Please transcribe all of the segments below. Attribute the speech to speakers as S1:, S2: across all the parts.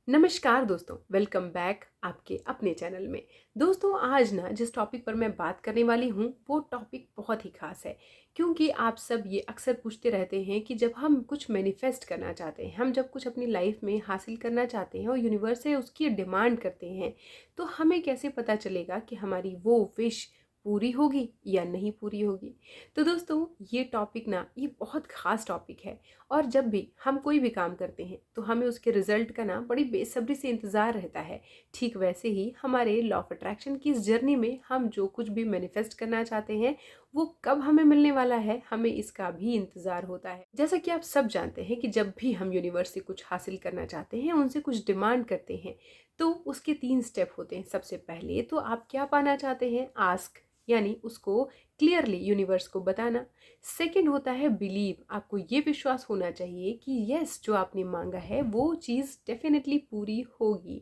S1: नमस्कार दोस्तों, welcome back आपके अपने चैनल में। दोस्तों आज ना जिस टॉपिक पर मैं बात करने वाली हूँ वो टॉपिक बहुत ही खास है, क्योंकि आप सब ये अक्सर पूछते रहते हैं कि जब हम कुछ मैनिफेस्ट करना चाहते हैं, हम जब कुछ अपनी लाइफ में हासिल करना चाहते हैं और यूनिवर्स से उसकी डिमांड करते हैं, तो हमें कैसे पता चलेगा कि हमारी वो विश पूरी होगी या नहीं पूरी होगी। तो दोस्तों ये टॉपिक ना ये बहुत ख़ास टॉपिक है। और जब भी हम कोई भी काम करते हैं तो हमें उसके रिजल्ट का ना बड़ी बेसब्री से इंतज़ार रहता है। ठीक वैसे ही हमारे लॉ ऑफ अट्रैक्शन की इस जर्नी में हम जो कुछ भी मैनिफेस्ट करना चाहते हैं वो कब हमें मिलने वाला है, हमें इसका भी इंतज़ार होता है। जैसा कि आप सब जानते हैं कि जब भी हम यूनिवर्स से कुछ हासिल करना चाहते हैं, उनसे कुछ डिमांड करते हैं, तो उसके 3 स्टेप होते हैं। सबसे पहले तो आप क्या पाना चाहते हैं, आस्क, यानी उसको क्लियरली यूनिवर्स को बताना। सेकंड होता है बिलीव, आपको ये विश्वास होना चाहिए कि यस जो आपने मांगा है वो चीज़ डेफिनेटली पूरी होगी।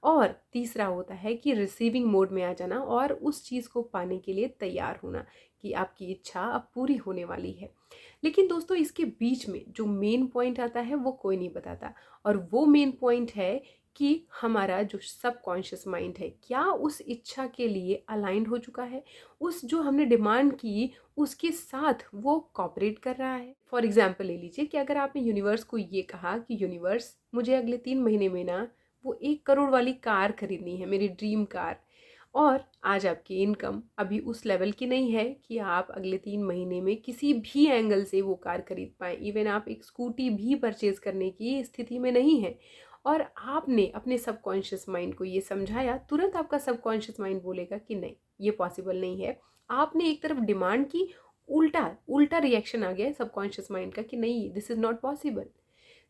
S1: और तीसरा होता है कि रिसीविंग मोड में आ जाना और उस चीज़ को पाने के लिए तैयार होना कि आपकी इच्छा अब पूरी होने वाली है। लेकिन दोस्तों इसके बीच में जो मेन पॉइंट आता है वो कोई नहीं बताता, और वो मेन पॉइंट है कि हमारा जो सबकॉन्शियस माइंड है क्या उस इच्छा के लिए अलाइंड हो चुका है, उस जो हमने डिमांड की उसके साथ वो कॉपरेट कर रहा है। फॉर एग्जाम्पल ले लीजिए कि अगर आपने यूनिवर्स को ये कहा कि यूनिवर्स मुझे अगले 3 महीने में ना वो 1 करोड़ वाली कार खरीदनी है, मेरी ड्रीम कार, और आज आपकी इनकम अभी उस लेवल की नहीं है कि आप अगले 3 महीने में किसी भी एंगल से वो कार खरीद पाएँ। इवन आप एक स्कूटी भी परचेज करने की स्थिति में नहीं है, और आपने अपने सबकॉन्शियस माइंड को ये समझाया, तुरंत आपका सबकॉन्शियस माइंड बोलेगा कि नहीं ये पॉसिबल नहीं है। आपने एक तरफ डिमांड की, उल्टा उल्टा रिएक्शन आ गया सबकॉन्शियस माइंड का कि नहीं दिस इज़ नॉट पॉसिबल।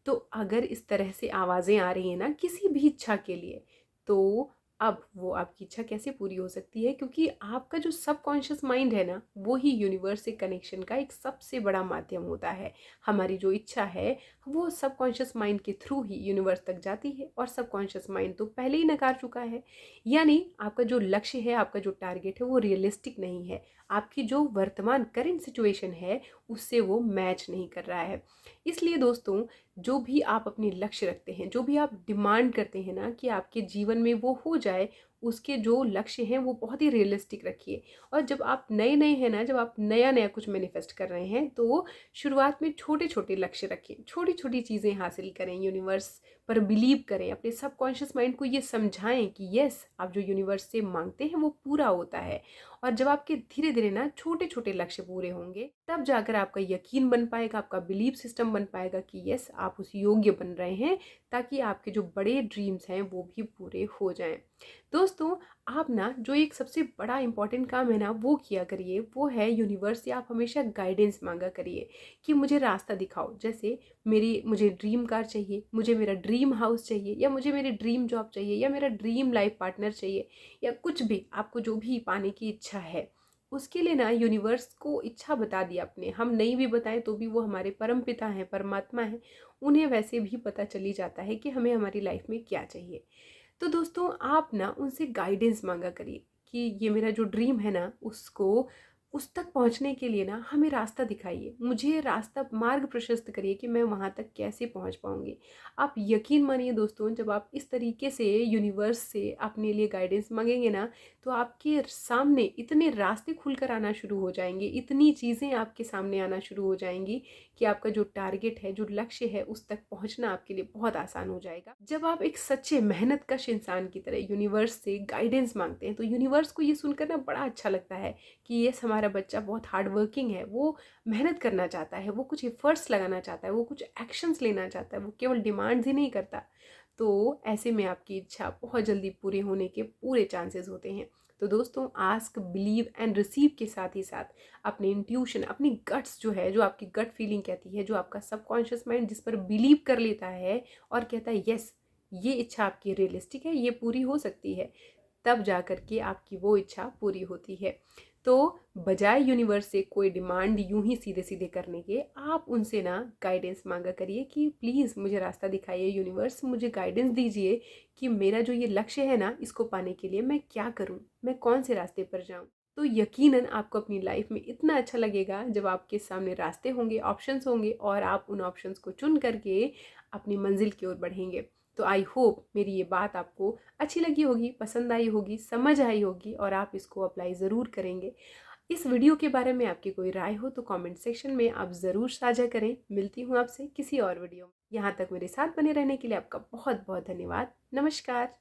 S1: तो अगर इस तरह से आवाज़ें आ रही हैं ना किसी भी इच्छा के लिए, तो अब वो आपकी इच्छा कैसे पूरी हो सकती है, क्योंकि आपका जो सबकॉन्शियस माइंड है ना वो ही यूनिवर्स से कनेक्शन का एक सबसे बड़ा माध्यम होता है। हमारी जो इच्छा है वो सबकॉन्शियस माइंड के थ्रू ही यूनिवर्स तक जाती है, और सबकॉन्शियस माइंड तो पहले ही नकार चुका है। यानी आपका जो लक्ष्य है, आपका जो टारगेट है वो रियलिस्टिक नहीं है, आपकी जो वर्तमान करंट सिचुएशन है उससे वो मैच नहीं कर रहा है। इसलिए दोस्तों जो भी आप अपने लक्ष्य रखते हैं, जो भी आप डिमांड करते हैं ना कि आपके जीवन में वो हो जाए, उसके जो लक्ष्य हैं वो बहुत ही रियलिस्टिक रखिए। और जब आप नए नए हैं ना, जब आप नया नया कुछ मैनिफेस्ट कर रहे हैं, तो शुरुआत में छोटे छोटे लक्ष्य रखें, छोटी छोटी चीज़ें हासिल करें, यूनिवर्स पर बिलीव करें, अपने सबकॉन्शियस माइंड को ये समझाएं कि यस आप जो यूनिवर्स से मांगते हैं वो पूरा होता है। और जब आपके धीरे धीरे ना छोटे छोटे लक्ष्य पूरे होंगे, तब जाकर आपका यकीन बन पाएगा, आपका बिलीव सिस्टम बन पाएगा कि यस आप उस योग्य बन रहे हैं, ताकि आपके जो बड़े ड्रीम्स हैं वो भी पूरे हो जाएं। दोस्तों आप ना जो एक सबसे बड़ा इंपॉर्टेंट काम है ना वो किया करिए, वो है यूनिवर्स से आप हमेशा गाइडेंस मांगा करिए कि मुझे रास्ता दिखाओ। जैसे मुझे ड्रीम कार चाहिए, मुझे मेरा ड्रीम हाउस चाहिए, या मुझे मेरी ड्रीम जॉब चाहिए, या मेरा ड्रीम लाइफ पार्टनर चाहिए, या कुछ भी आपको जो भी पाने की इच्छा है, उसके लिए ना यूनिवर्स को इच्छा बता दी आपने। हम नहीं भी बताएं तो भी वो हमारे परम पिता हैं, परमात्मा हैं, उन्हें वैसे भी पता चली जाता है कि हमें हमारी लाइफ में क्या चाहिए। तो दोस्तों आप ना उनसे गाइडेंस मांगा करिए कि ये मेरा जो ड्रीम है ना उसको उस तक पहुंचने के लिए ना हमें रास्ता दिखाइए, मुझे रास्ता मार्ग प्रशस्त करिए कि मैं वहां तक कैसे पहुंच पाऊंगी। आप यकीन मानिए दोस्तों, जब आप इस तरीके से यूनिवर्स से अपने लिए गाइडेंस मांगेंगे ना, तो आपके सामने इतने रास्ते खुलकर आना शुरू हो जाएंगे, इतनी चीज़ें आपके सामने आना शुरू हो जाएंगी कि आपका जो टारगेट है, जो लक्ष्य है, उस तक पहुंचना आपके लिए बहुत आसान हो जाएगा। जब आप एक सच्चे मेहनत कश इंसान की तरह यूनिवर्स से गाइडेंस मांगते हैं, तो यूनिवर्स को ये सुनकर ना बड़ा अच्छा लगता है कि ये हमारा बच्चा बहुत हार्ड वर्किंग है, वो मेहनत करना चाहता है, वो कुछ एफर्ट्स लगाना चाहता है, वो कुछ एक्शंस लेना चाहता है, वो केवल डिमांड्स ही नहीं करता। तो ऐसे में आपकी इच्छा बहुत जल्दी पूरी होने के पूरे चांसेस होते हैं। तो दोस्तों आस्क, बिलीव एंड रिसीव के साथ ही साथ अपने इंट्यूशन, अपनी गट्स जो है, जो आपकी गट फीलिंग कहती है, जो आपका सबकॉन्शियस माइंड जिस पर बिलीव कर लेता है और कहता है यस ये इच्छा आपकी रियलिस्टिक है, ये पूरी हो सकती है, तब जा कर के आपकी वो इच्छा पूरी होती है। तो बजाय यूनिवर्स से कोई डिमांड यूं ही सीधे सीधे करने के, आप उनसे ना गाइडेंस मांगा करिए कि प्लीज़ मुझे रास्ता दिखाइए, यूनिवर्स मुझे गाइडेंस दीजिए कि मेरा जो ये लक्ष्य है ना इसको पाने के लिए मैं क्या करूं, मैं कौन से रास्ते पर जाऊं। तो यकीनन आपको अपनी लाइफ में इतना अच्छा लगेगा जब आपके सामने रास्ते होंगे, ऑप्शंस होंगे, और आप उन ऑप्शंस को चुन करके अपनी मंजिल की ओर बढ़ेंगे। तो आई होप मेरी ये बात आपको अच्छी लगी होगी, पसंद आई होगी, समझ आई होगी और आप इसको अप्लाई ज़रूर करेंगे। इस वीडियो के बारे में आपकी कोई राय हो तो कमेंट सेक्शन में आप ज़रूर साझा करें। मिलती हूँ आपसे किसी और वीडियो में। यहाँ तक मेरे साथ बने रहने के लिए आपका बहुत बहुत धन्यवाद। नमस्कार।